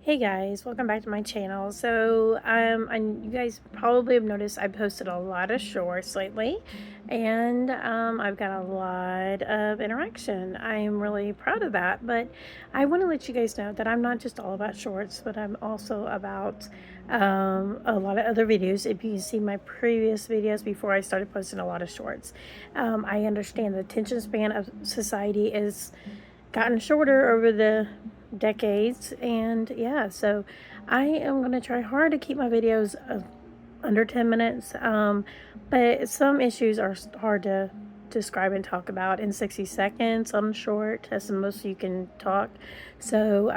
Hey guys, welcome back to my channel. So, and you guys probably have noticed I posted a lot of shorts lately, and I've got a lot of interaction. I'm really proud of that. But I want to let you guys know that I'm not just all about shorts, but I'm also about a lot of other videos. If you see my previous videos before I started posting a lot of shorts, I understand the attention span of society is gotten shorter over the decades, and yeah, so I am going to try hard to keep my videos under 10 minutes, but some issues are hard to describe and talk about in 60 seconds. I'm short, that's the most you can talk, so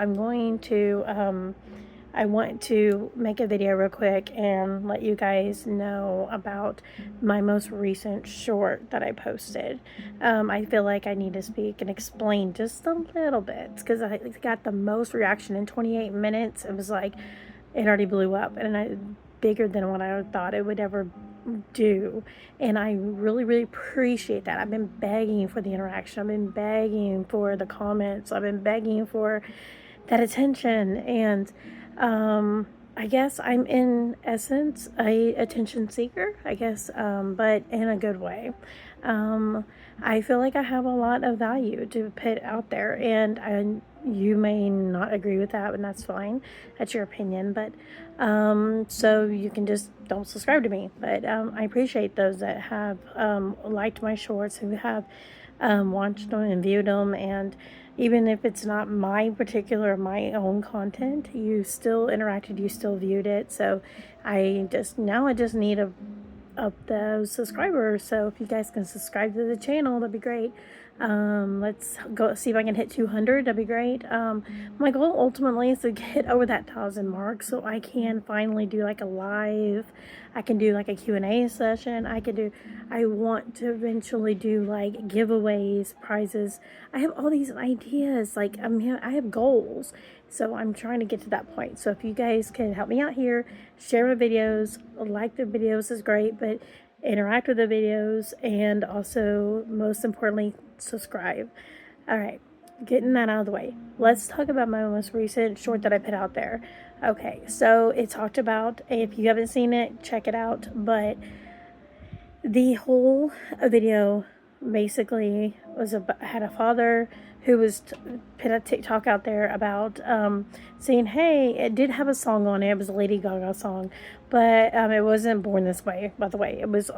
I want to make a video real quick and let you guys know about my most recent short that I posted. I feel like I need to speak and explain just a little bit because I got the most reaction in 28 minutes. It was like it already blew up, and bigger than what I thought it would ever do. And I really, really appreciate that. I've been begging for the interaction, I've been begging for the comments, I've been begging for that attention. And I guess I'm in essence a attention seeker, I guess, but in a good way. Um, I feel like I have a lot of value to put out there, and you may not agree with that, and that's fine. That's your opinion, but so you can just don't subscribe to me. But I appreciate those that have liked my shorts, who have watched them and viewed them, and even if it's not my own content, you still interacted, you still viewed it. So I just need to up those subscribers. So if you guys can subscribe to the channel, that'd be great. Let's go see if I can hit 200. That'd be great. My goal ultimately is to get over that 1,000 mark so I can finally do like a live. I can do like a Q&A session. I want to eventually do like giveaways, prizes. I have all these ideas. Like I have goals. So I'm trying to get to that point. So if you guys can help me out here, share my videos, like the videos is great, but interact with the videos, and also most importantly, subscribe. All right, getting that out of the way. Let's talk about my most recent short that I put out there. Okay, so it talked about, if you haven't seen it, check it out, but the whole video basically had a father who was put a TikTok out there about saying, hey, it did have a song on it. It was a Lady Gaga song, but it wasn't Born This Way, by the way. It was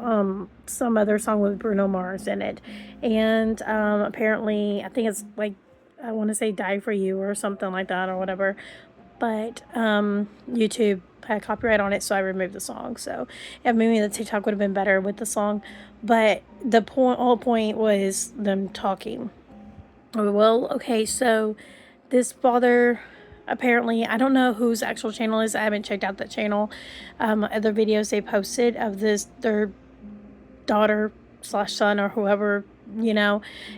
some other song with Bruno Mars in it. And apparently, I think it's like, I want to say Die For You or something like that or whatever. But YouTube had copyright on it, so I removed the song. So maybe the TikTok would have been better with the song, but the whole point was them talking. Well, okay, so this father, apparently, I don't know whose actual channel is. I haven't checked out that channel. Other videos they posted of their daughter slash son or whoever,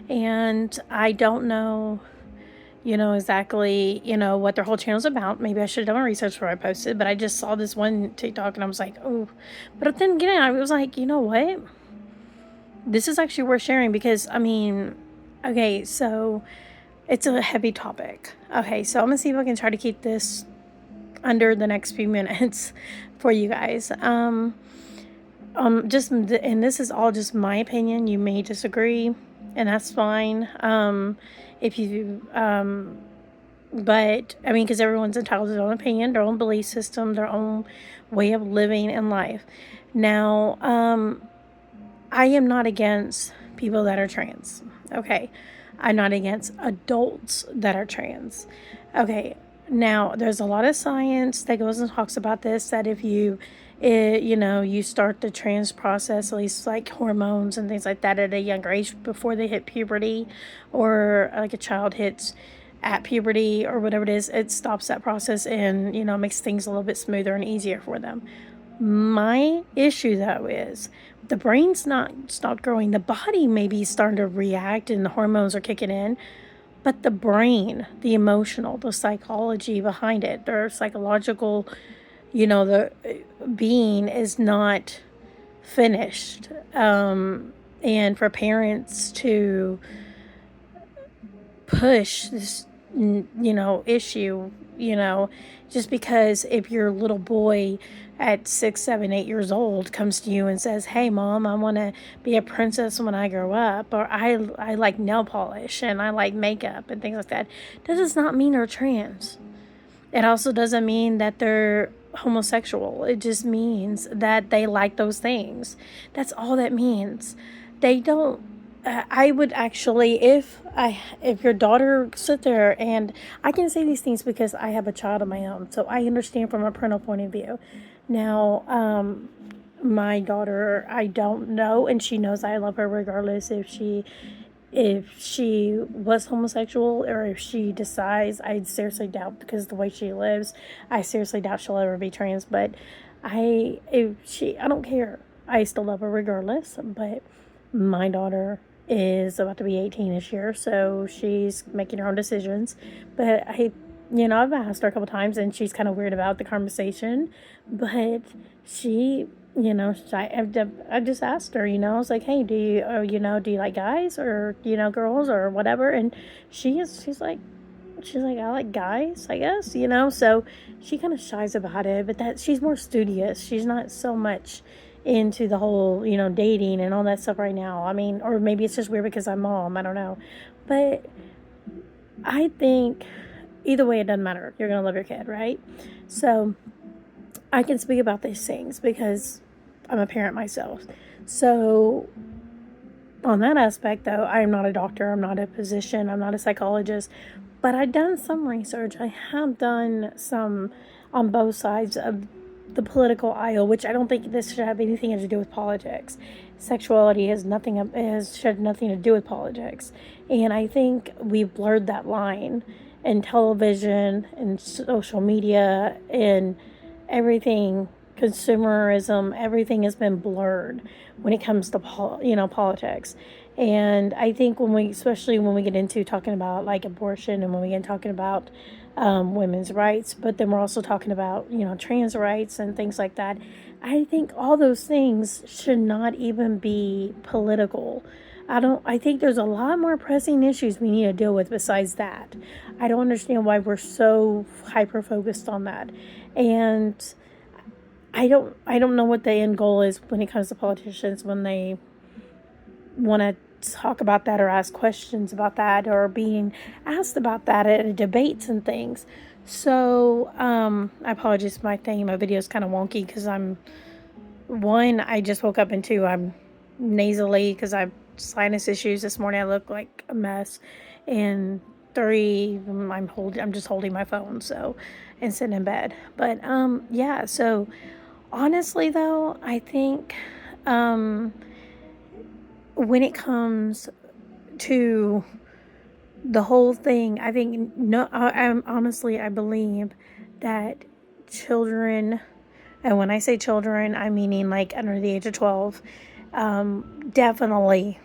and I don't know exactly, what their whole channel's about. Maybe I should have done my research before I posted, but I just saw this one TikTok and I was like, oh. But then again, I was like, you know what? This is actually worth sharing because, okay, so it's a heavy topic. Okay, so I'm gonna see if I can try to keep this under the next few minutes for you guys. And this is all just my opinion. You may disagree, and that's fine. If you, but I mean, because everyone's entitled to their own opinion, their own belief system, their own way of living in life. Now, I am not against people that are trans. Okay, I'm not against adults that are trans. Okay, now there's a lot of science that goes and talks about this, that if you you start the trans process, at least like hormones and things like that, at a younger age before they hit puberty, or like a child hits at puberty or whatever it is, it stops that process and makes things a little bit smoother and easier for them. My issue though is the brain's not stopped growing. The body may be starting to react and the hormones are kicking in, but the brain, the emotional, the psychology behind it, their psychological, the being is not finished. And for parents to push this, issue, just because if your little boy at 6, 7, 8 years old comes to you and says, "Hey, mom, I want to be a princess when I grow up," or I like nail polish and I like makeup and things like that, that does not mean they're trans. It also doesn't mean that they're homosexual. It just means that they like those things. That's all that means. They don't. I would actually, if your daughter sit there, and I can say these things because I have a child of my own, so I understand from a parental point of view. Now, my daughter, I don't know, and she knows I love her regardless if she was homosexual or if she decides. I seriously doubt, because the way she lives, I seriously doubt she'll ever be trans. But I don't care. I still love her regardless. But my daughter is about to be 18 this year, so she's making her own decisions. But I've asked her a couple times, and she's kind of weird about the conversation. But she, I just asked her, I was like, "Hey, do you like guys or, girls or whatever?" And she's like, "I like guys, I guess," So she kind of shies about it, but that she's more studious. She's not so much into the whole, dating and all that stuff right now. I mean, or maybe it's just weird because I'm mom. I don't know, but I think either way, it doesn't matter. You're gonna love your kid, right? So I can speak about these things because I'm a parent myself. So on that aspect, though, I am not a doctor, I'm not a physician, I'm not a psychologist, but I've done some research. I have done some on both sides of the political aisle, which I don't think this should have anything to do with politics. Sexuality has should nothing to do with politics, and I think we've blurred that line in television and social media and everything. Consumerism, everything has been blurred when it comes to politics. And I think especially when we get into talking about like abortion, and when we get talking about women's rights, but then we're also talking about trans rights and things like that, I think all those things should not even be political. I think there's a lot more pressing issues we need to deal with besides that. I don't understand why we're so hyper focused on that. And I don't know what the end goal is when it comes to politicians, when they want to talk about that or ask questions about that or being asked about that at debates and things. So I apologize, my video is kind of wonky because I just woke up, and two, I'm nasally because I have sinus issues this morning. I look like a mess. And three, I'm just holding my phone and sitting in bed. But yeah, so honestly, though, I think when it comes to the whole thing, I think I believe that children, and when I say children, I'm meaning like under the age of 12, definitely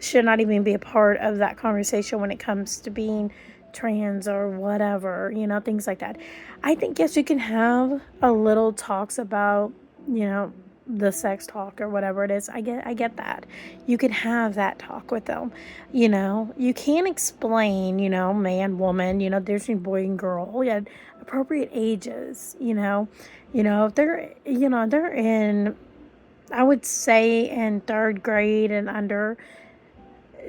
should not even be a part of that conversation when it comes to being trans or whatever, things like that. I think, yes, you can have a little talks about, the sex talk or whatever it is. I get that. You can have that talk with them. You can explain, man, woman, there's boy and girl, at appropriate ages, if they're in, I would say in third grade and under,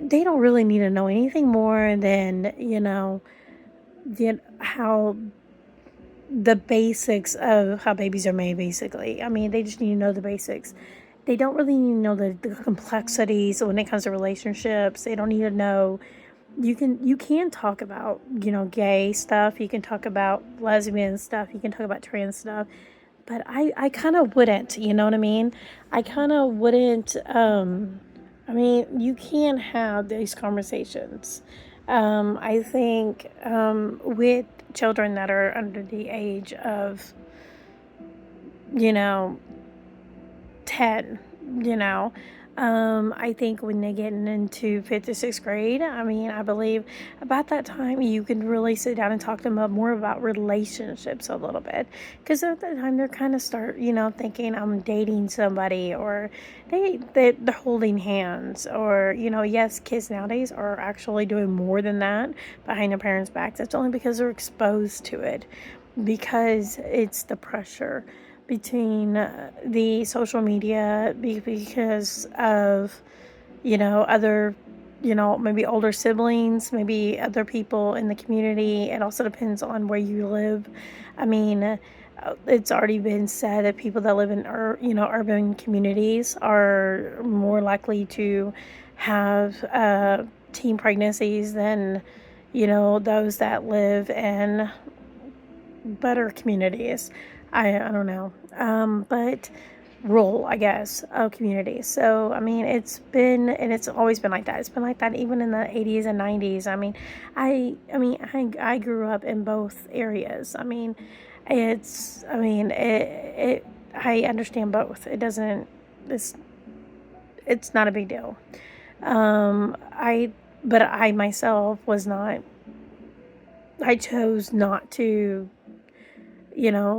they don't really need to know anything more than, how the basics of how babies are made, basically. I mean, they just need to know the basics. They don't really need to know the complexities when it comes to relationships. They don't need to know. You can talk about, gay stuff. You can talk about lesbian stuff. You can talk about trans stuff. But I kind of wouldn't, you know what I mean? I kind of wouldn't, I mean, you can have these conversations. I think with children that are under the age of, 10, I think when they get into fifth to sixth grade, I mean, I believe about that time you can really sit down and talk to them more about relationships a little bit. Because at that time they're kind of start, thinking I'm dating somebody, or they're holding hands, or, yes, kids nowadays are actually doing more than that behind their parents' backs. That's only because they're exposed to it, because it's the pressure between the social media, because of, other, maybe older siblings, maybe other people in the community. It also depends on where you live. I mean, it's already been said that people that live in urban communities are more likely to have teen pregnancies than, those that live in better communities. I don't know. But rural, I guess, of communities. So, I mean, it's always been like that. It's been like that even in the 80s and 90s. I mean, I grew up in both areas. I mean, I understand both. It's not a big deal. But I myself was not, I chose not to,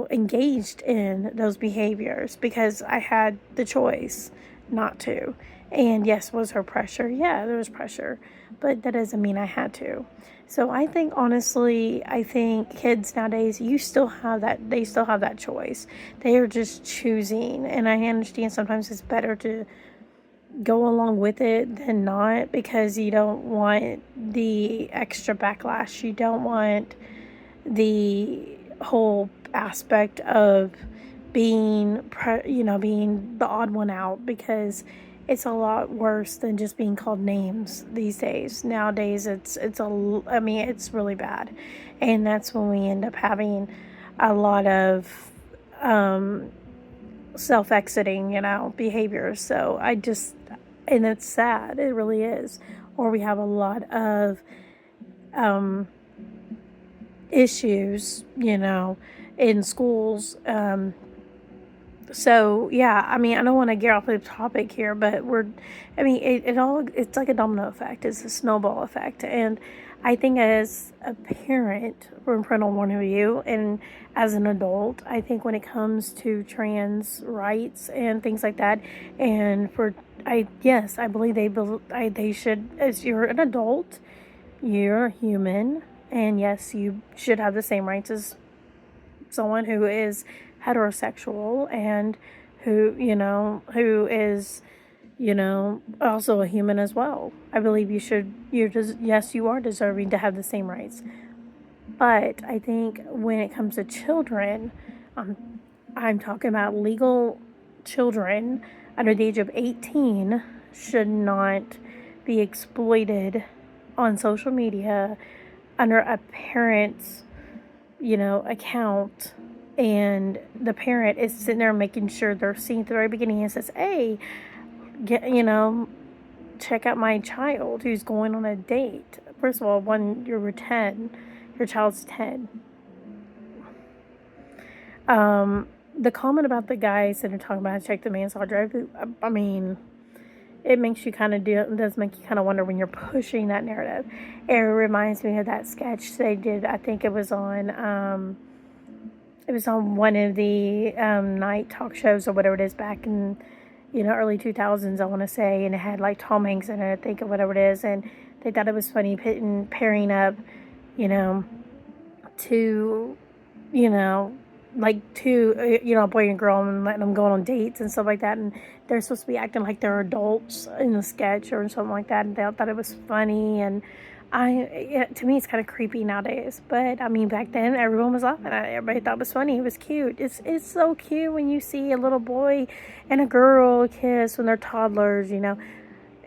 engaged in those behaviors because I had the choice not to. And yes, was there pressure? Yeah, there was pressure, but that doesn't mean I had to. So I think, honestly, I think kids nowadays, they still have that choice. They are just choosing. And I understand sometimes it's better to go along with it than not, because you don't want the extra backlash. You don't want the whole aspect of being the odd one out, because it's a lot worse than just being called names these days. Nowadays, it's really bad, and that's when we end up having a lot of self-exiting, behaviors. So and it's sad. It really is. Or we have a lot of issues, in schools. So yeah, I mean, I don't want to get off the topic here, but it's like a domino effect. It's a snowball effect. And I think as a parent, from parental point of view, and as an adult, I think when it comes to trans rights and things like that, and I believe they should, as you're an adult, you're a human, and yes, you should have the same rights as someone who is heterosexual, and who is, also a human as well. I believe yes, you are deserving to have the same rights. But I think when it comes to children, I'm talking about legal children under the age of 18 should not be exploited on social media under a parent's, account, and the parent is sitting there making sure they're seeing at the very beginning and says, hey, check out my child who's going on a date. First of all, your child's 10. The comment about the guy sitting talking about check the manslaughter drive, I mean, it makes you does make you kind of wonder when you're pushing that narrative. It reminds me of that sketch they did. I think it was on one of the night talk shows or whatever it is back in, early 2000s, I want to say, and it had like Tom Hanks in it, I think, or whatever it is, and they thought it was funny pairing up, two, like two, a boy and girl, and letting them go on dates and stuff like that, and they're supposed to be acting like they're adults in the sketch or something like that, and they thought it was funny. And to me, it's kind of creepy nowadays, but I mean, back then everyone was laughing at it. Everybody thought it was funny. It was cute. It's so cute when you see a little boy and a girl kiss when they're toddlers.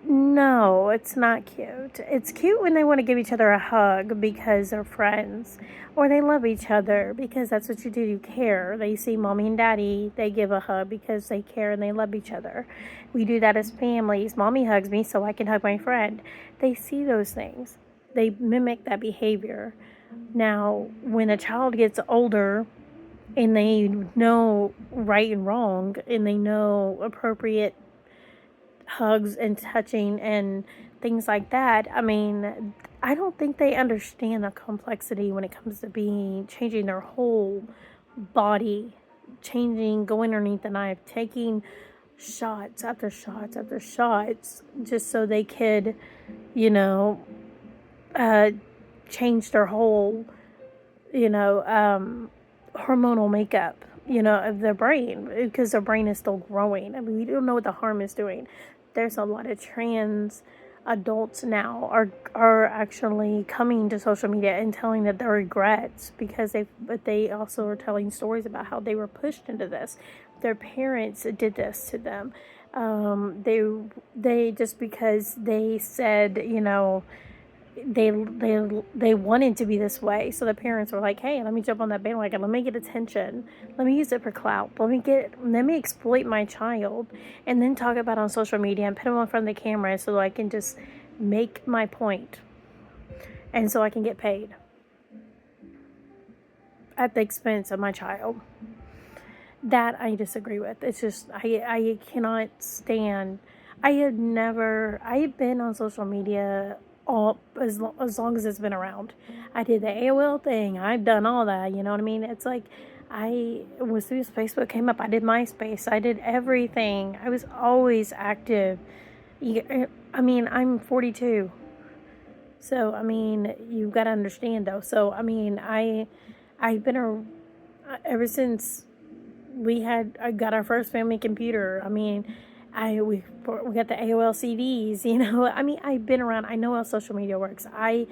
No, it's not cute. It's cute when they want to give each other a hug because they're friends, or they love each other because that's what you do. You care. They see mommy and daddy, they give a hug because they care and they love each other. We do that as families. Mommy hugs me so I can hug my friend. They see those things. They mimic that behavior. Now, when a child gets older and they know right and wrong, and they know appropriate hugs and touching and things like that. I mean, I don't think they understand the complexity when it comes to being changing their whole body, changing, going underneath the knife, taking shots after shots after shots just so they could, you know, uh, change their whole, you know, hormonal makeup, you know, of their brain because their brain is still growing. I mean, we don't know what the harm is doing. There's a lot of trans adults now are actually coming to social media and telling that their regrets because they also are telling stories about how they were pushed into this. Their parents did this to them. They just because they said, you know, they wanted to be this way, so the parents were like, hey, let me jump on that bandwagon, let me get attention, let me use it for clout, let me exploit my child and then talk about it on social media and put him in front of the camera so I can just make my point and so I can get paid at the expense of my child. That I disagree with. It's just I cannot stand. I have been on social media all as long as it's been around. I did the AOL thing. I've done all that. You know what I mean? It's like as soon as Facebook came up, I did MySpace. I did everything. I was always active. I mean, I'm 42, so I mean, you've got to understand though. So I mean, I've been ever since I got our first family computer. I mean, we got the AOL CDs, you know. I mean, I've been around. I know how social media works. I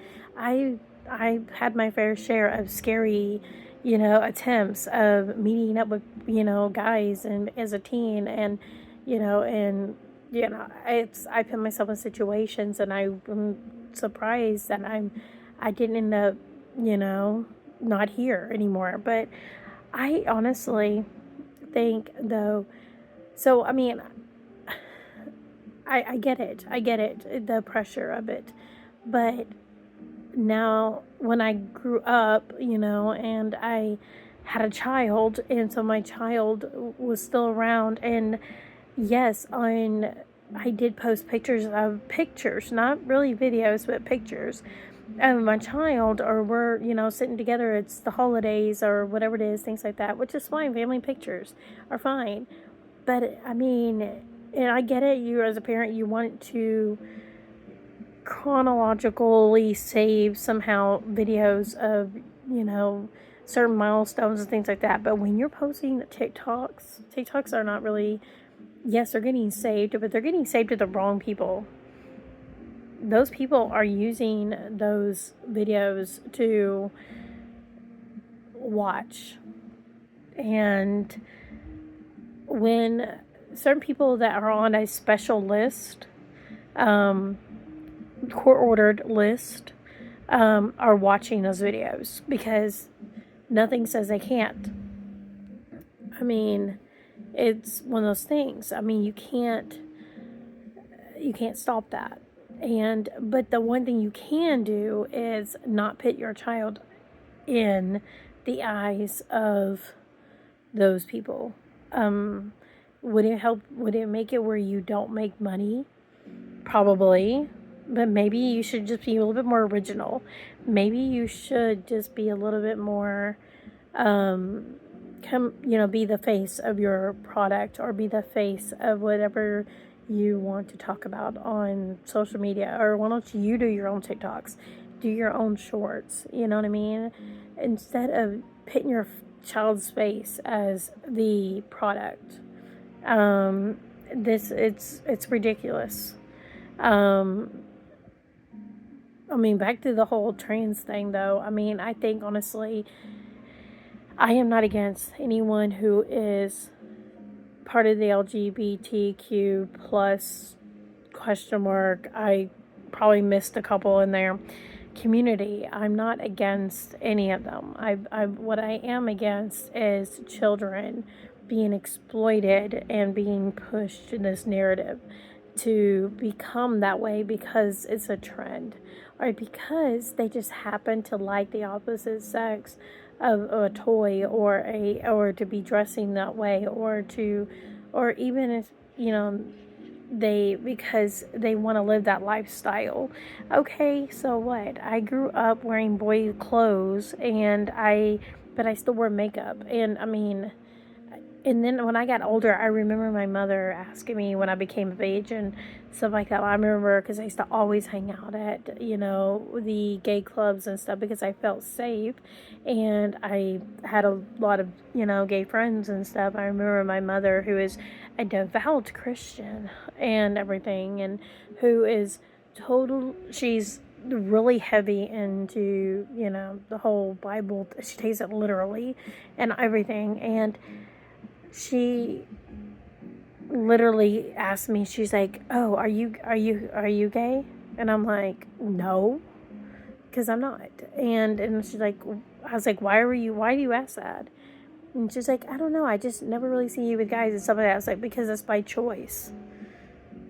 had my fair share of scary, you know, attempts of meeting up with, you know, guys and as a teen and I put myself in situations and I'm surprised that I didn't end up, you know, not here anymore. But I honestly think though, so I mean, I get it, the pressure of it, but now when I grew up, you know, and I had a child, and so my child was still around, and yes, I did post pictures, not really videos, but pictures of my child, or we're, you know, sitting together, it's the holidays or whatever it is, things like that, which is fine. Family pictures are fine. But I mean, and I get it, you as a parent, you want to chronologically save somehow videos of, you know, certain milestones and things like that. But when you're posting TikToks are not really, yes, they're getting saved, but they're getting saved to the wrong people. Those people are using those videos to watch. And when certain people that are on a special list, court-ordered list, are watching those videos because nothing says they can't. I mean, it's one of those things. I mean, you can't stop that. But the one thing you can do is not put your child in the eyes of those people. Would it help? Would it make it where you don't make money? Probably. But maybe you should just be a little bit more original. Maybe you should just be a little bit more, be the face of your product or be the face of whatever you want to talk about on social media. Or why don't you do your own TikToks? Do your own shorts. You know what I mean? Instead of putting your child's face as the product. It's ridiculous. I mean, back to the whole trans thing, though. I mean, I think, honestly, I am not against anyone who is part of the LGBTQ plus question mark. I probably missed a couple in there. Community. I'm not against any of them. What I am against is children being exploited and being pushed in this narrative to become that way because it's a trend or because they just happen to like the opposite sex of a toy or to be dressing that way or even if, you know, because they want to live that lifestyle. Okay, so what? I grew up wearing boy clothes, but I still wear makeup. And then when I got older, I remember my mother asking me when I became of age and stuff like that. I remember because I used to always hang out at, the gay clubs and stuff because I felt safe. And I had a lot of, gay friends and stuff. I remember my mother, who is a devout Christian and everything, and who is she's really heavy into, the whole Bible. She takes it literally and everything. And she literally asked me, she's like, "Oh, are you gay?" And I'm like, "No, because I'm not." And she's like, I was like, why do you ask that?" And she's like, "I don't know, I just never really see you with guys and stuff like that." I was like, "Because it's by choice.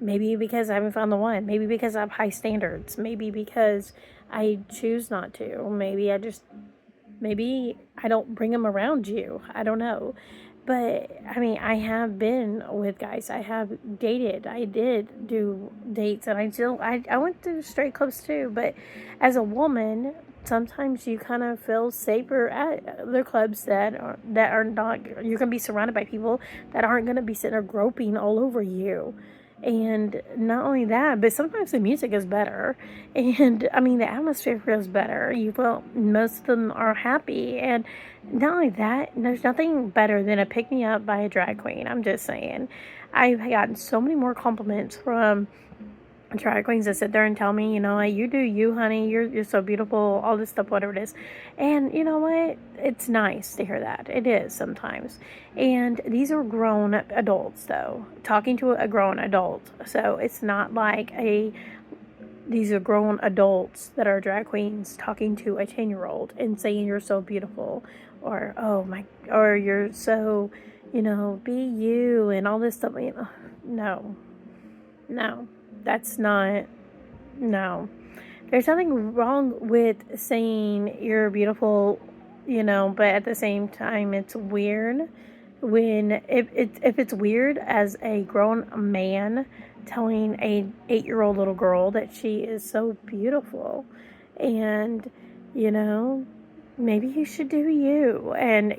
Maybe because I haven't found the one. Maybe because I have high standards. Maybe because I choose not to. Maybe I don't bring them around you. I don't know." But I have been with guys. I have dated. I did do dates, and I went to straight clubs too. But as a woman, sometimes you kind of feel safer at other clubs that are not. You're gonna be surrounded by people that aren't gonna be sitting there groping all over you. And not only that, but sometimes the music is better. And the atmosphere feels better. You feel most of them are happy. And not only that, there's nothing better than a pick me up by a drag queen. I'm just saying. I've gotten so many more compliments from drag queens that sit there and tell me, like, "You do you, honey. You're so beautiful," all this stuff, whatever it is. And you know what? It's nice to hear that. It is sometimes. And these are grown adults, though, talking to a grown adult. So it's not like these are grown adults that are drag queens talking to a 10-year-old and saying you're so beautiful, or or you're so, be you and all this stuff. No, no. That's not, no. There's nothing wrong with saying you're beautiful, but at the same time, it's weird if it's weird as a grown man telling a 8-year-old little girl that she is so beautiful. And, maybe you should do you. And,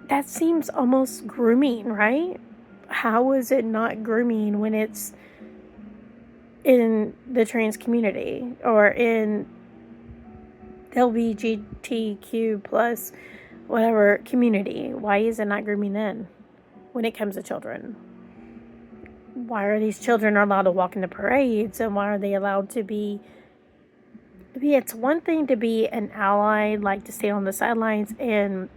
that seems almost grooming, right? How is it not grooming when it's in the trans community or in LGBTQ plus whatever community? Why is it not grooming then when it comes to children? Why are these children allowed to walk in the parades, and why are they allowed to be it's one thing to be an ally, like to stay on the sidelines and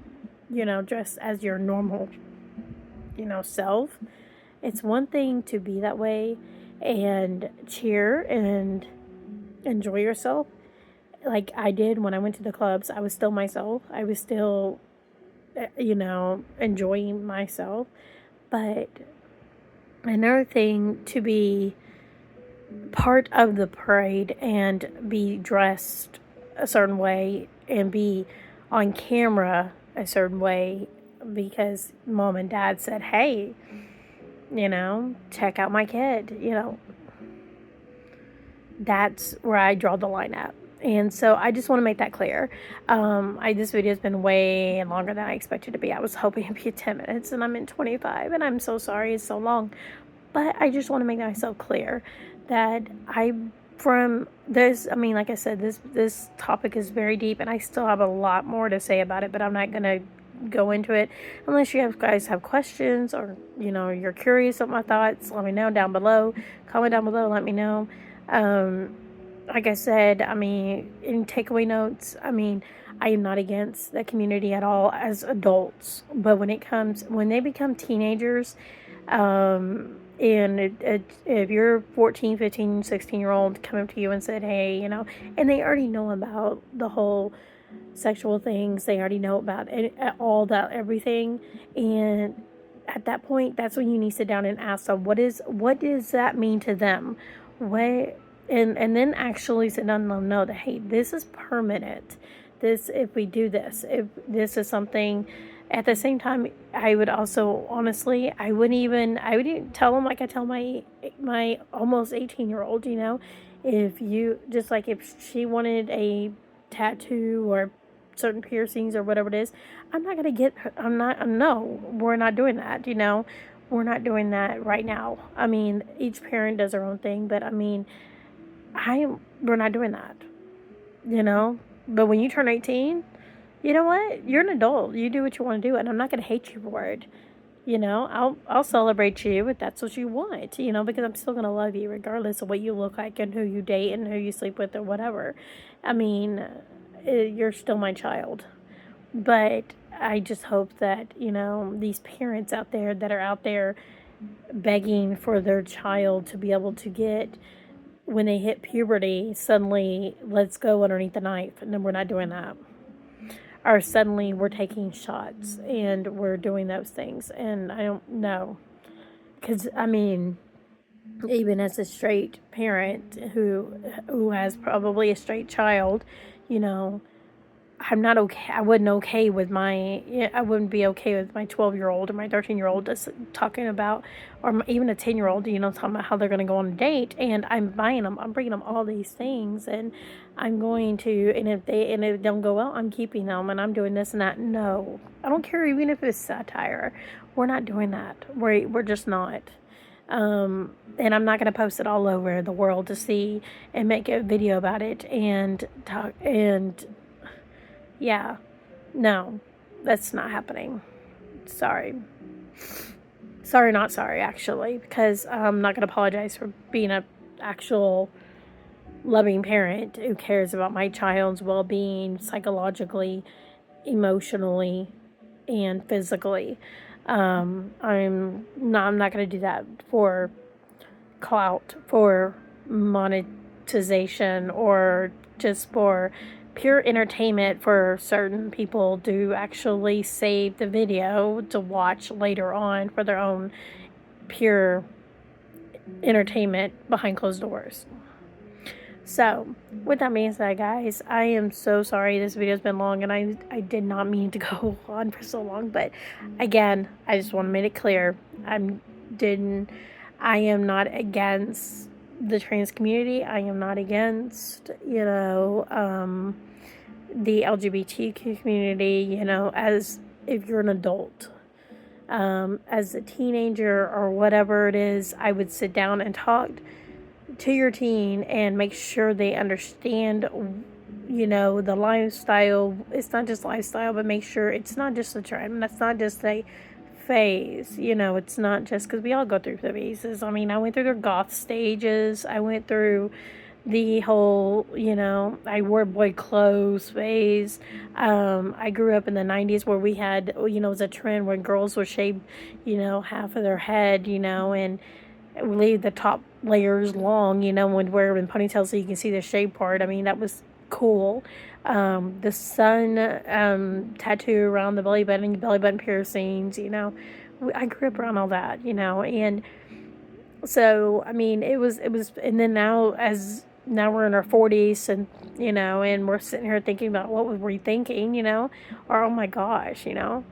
dress as your normal self. It's one thing to be that way and cheer and enjoy yourself like I did when I went to the clubs. I was still myself. I was still, enjoying myself. But another thing to be part of the parade and be dressed a certain way and be on camera a certain way because mom and dad said, "Hey, check out my kid," that's where I draw the line at. And so I just want to make that clear. This video has been way longer than I expected to be. I was hoping it'd be 10 minutes, and I'm in 25, and I'm so sorry it's so long. But I just want to make myself clear that from this, like I said, this topic is very deep, and I still have a lot more to say about it, but I'm not going to go into it unless you guys have questions or you're curious of my thoughts. Let me know down below. Comment down below, let me know. Like I said, in takeaway notes, I am not against the community at all as adults, but when they become teenagers, and if you're 14, 15, 16-year-old coming up to you and said, "Hey," and they already know about the whole sexual things, they already know about it, all that, everything, and at that point, that's when you need to sit down and ask them, what does that mean to them? And then actually sit down and let them know that, hey, this is permanent. If we do this, if this is something At the same time, I would also, honestly, I wouldn't even tell them like I tell my almost 18-year-old, if you, just like if she wanted a tattoo or certain piercings or whatever it is, I'm not going to get her, no, we're not doing that, we're not doing that right now. I mean, each parent does their own thing, but I mean, we're not doing that, but when you turn 18, you know what? You're an adult. You do what you want to do, and I'm not going to hate you for it. I'll celebrate you if that's what you want, because I'm still going to love you regardless of what you look like and who you date and who you sleep with or whatever. I mean, you're still my child. But I just hope that, these parents out there that are out there begging for their child to be able to get, when they hit puberty, suddenly, let's go underneath the knife. And then we're not doing that. Or suddenly we're taking shots and we're doing those things. And I don't know. Because, I mean, even as a straight parent who has probably a straight child, I'm not okay. I wouldn't be okay with my 12-year-old or my 13-year-old just talking about, or even a 10-year-old, talking about how they're going to go on a date. And I'm bringing them all these things, and I'm going to, and if it don't go well, I'm keeping them, and I'm doing this and that. No, I don't care, even if it's satire. We're not doing that. We're just not. And I'm not going to post it all over the world to see and make a video about it and talk and. Yeah, no, that's not happening. Sorry. Sorry, not sorry, actually, because I'm not going to apologize for being an actual loving parent who cares about my child's well-being psychologically, emotionally, and physically. I'm not going to do that for clout, for monetization, or just for pure entertainment for certain people to actually save the video to watch later on for their own pure entertainment behind closed doors. So, with that being said, guys, I am so sorry this video's been long, and I did not mean to go on for so long, but again, I just want to make it clear, I am not against the trans community. I am not against, the LGBTQ community, as if you're an adult. As a teenager or whatever it is, I would sit down and talk to your teen and make sure they understand, the lifestyle. It's not just lifestyle, but make sure it's not just a trend. That's not just a phase. It's not just, because we all go through the phases. I mean, I went through the goth stages. I went through the whole, I wore boy clothes phase. I grew up in the 90s where we had, it was a trend when girls would shave, half of their head, and leave the top layers long, when wear them in ponytails so you can see the shave part. I mean, that was cool. The sun tattoo around the belly button piercings, I grew up around all that, and so, I mean, it was, and then now we're in our 40s, and, and we're sitting here thinking about what were we thinking, or, oh my gosh, and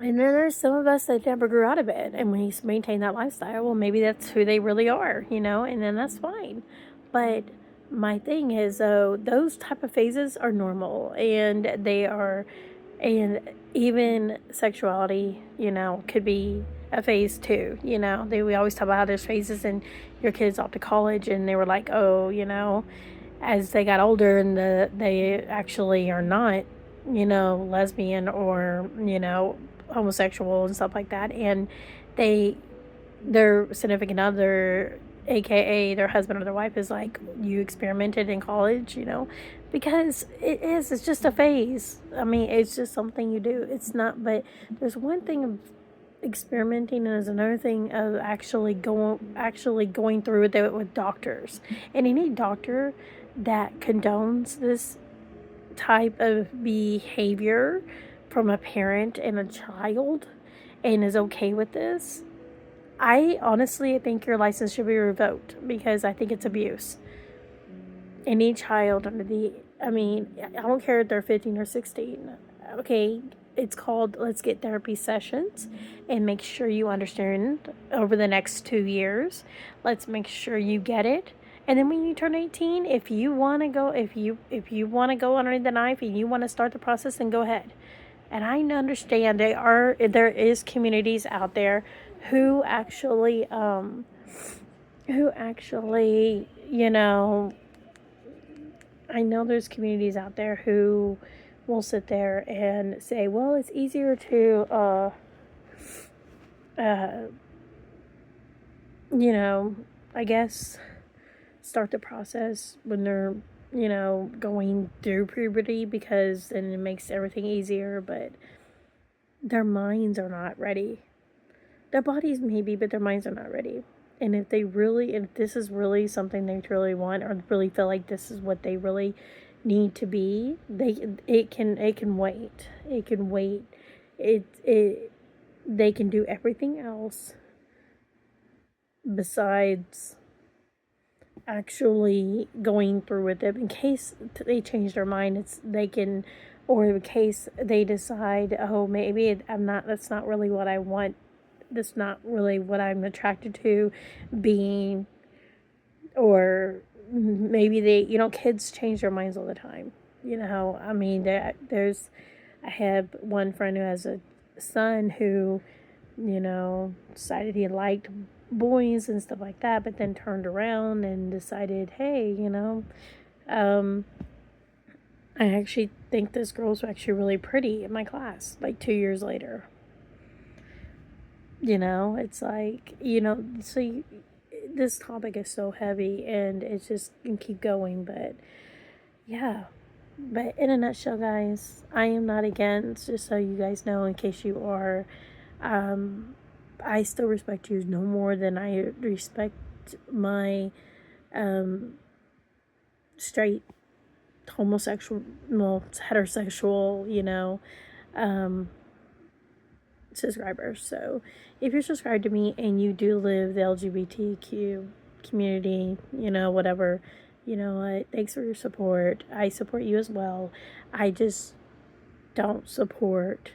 then there's some of us that never grew out of it, and we maintain that lifestyle. Well, maybe that's who they really are, and then that's fine. But my thing is, though, those type of phases are normal, and they are, and even sexuality, could be a phase too. We always talk about how there's phases, and your kids off to college, and they were like, oh, as they got older, and they actually are not, lesbian or, homosexual and stuff like that, and their significant other, aka their husband or their wife, is like, you experimented in college, because it's just a phase. I mean, it's just something you do. It's not, but there's one thing of experimenting, and there's another thing of actually going through it with doctors. And any doctor that condones this type of behavior from a parent and a child and is okay with this, I honestly think your license should be revoked, because I think it's abuse. Any child I don't care if they're 15 or 16. Okay, it's called Let's Get Therapy Sessions, and make sure you understand over the next 2 years. Let's make sure you get it. And then when you turn 18, if you want to go, if you want to go underneath the knife and you want to start the process, then go ahead. And I understand there is communities out there who actually you know, I know there's communities out there who will sit there and say, well, it's easier to you know, I guess start the process when they're, you know, going through puberty, because then it makes everything easier, but their minds are not ready. Their bodies maybe, but their minds are not ready. And if this is really something they truly want, or really feel like this is what they really need to be, it can wait. It can wait. They can do everything else besides actually going through with it. In case they change their mind, or in case they decide, oh, maybe that's not really what I want, that's not really what I'm attracted to being, or maybe kids change their minds all the time. I mean, I have one friend who has a son who, decided he liked boys and stuff like that, but then turned around and decided, hey, I actually think this girl's actually really pretty in my class, like 2 years later. It's like, this topic is so heavy and it's just can keep going, but yeah. But in a nutshell, guys, I am not against, just so you guys know, in case you are, I still respect you no more than I respect my straight homosexual, well, heterosexual, subscribers. So if you're subscribed to me and you do live the LGBTQ community, whatever, thanks for your support. I support you as well. I just don't support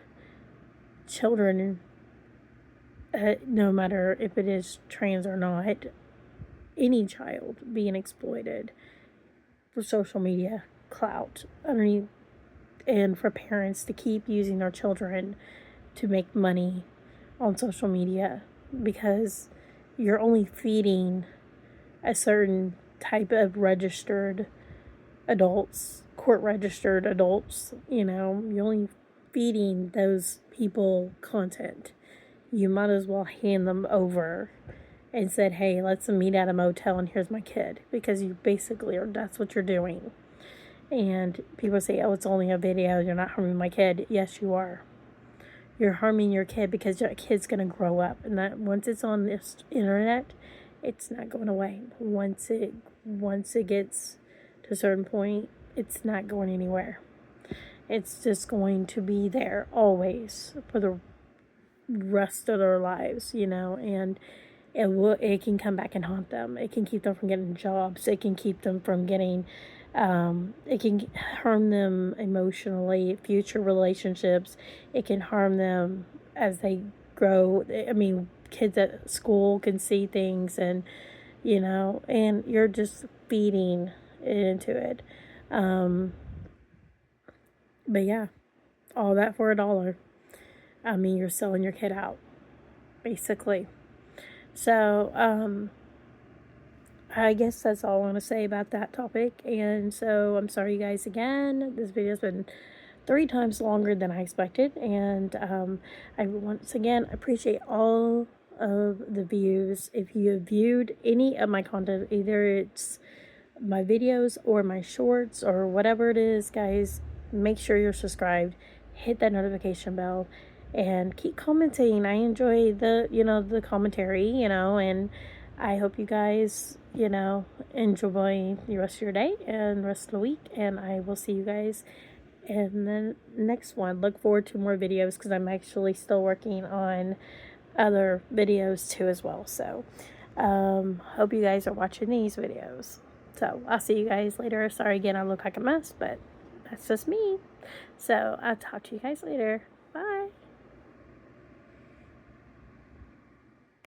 children, no matter if it is trans or not, any child being exploited for social media clout underneath, and for parents to keep using their children to make money on social media, because you're only feeding a certain type of registered adults, court registered adults, you're only feeding those people content. You might as well hand them over and said, hey, let's meet at a motel and here's my kid, because you basically that's what you're doing. And people say, oh, it's only a video, you're not harming my kid. Yes, you are. You're harming your kid, because your kid's going to grow up, and that once it's on this internet, it's not going away. Once it gets to a certain point, it's not going anywhere. It's just going to be there always for the rest of their lives, and it can come back and haunt them. It can keep them from getting jobs. It can keep them from getting, it can harm them emotionally, future relationships. It can harm them as they grow. I mean, kids at school can see things, and, and you're just feeding it into it. But yeah, all that for $1. I mean, you're selling your kid out, basically. So, I guess that's all I want to say about that topic. And so I'm sorry, you guys, again. This video's been 3 times longer than I expected. And I once again appreciate all of the views. If you have viewed any of my content, either it's my videos or my shorts or whatever it is, guys, make sure you're subscribed. Hit that notification bell. And keep commenting. I enjoy the commentary, and I hope you guys, enjoy the rest of your day and the rest of the week. And I will see you guys in the next one. Look forward to more videos, because I'm actually still working on other videos too as well. So, hope you guys are watching these videos. So, I'll see you guys later. Sorry again, I look like a mess, but that's just me. So, I'll talk to you guys later.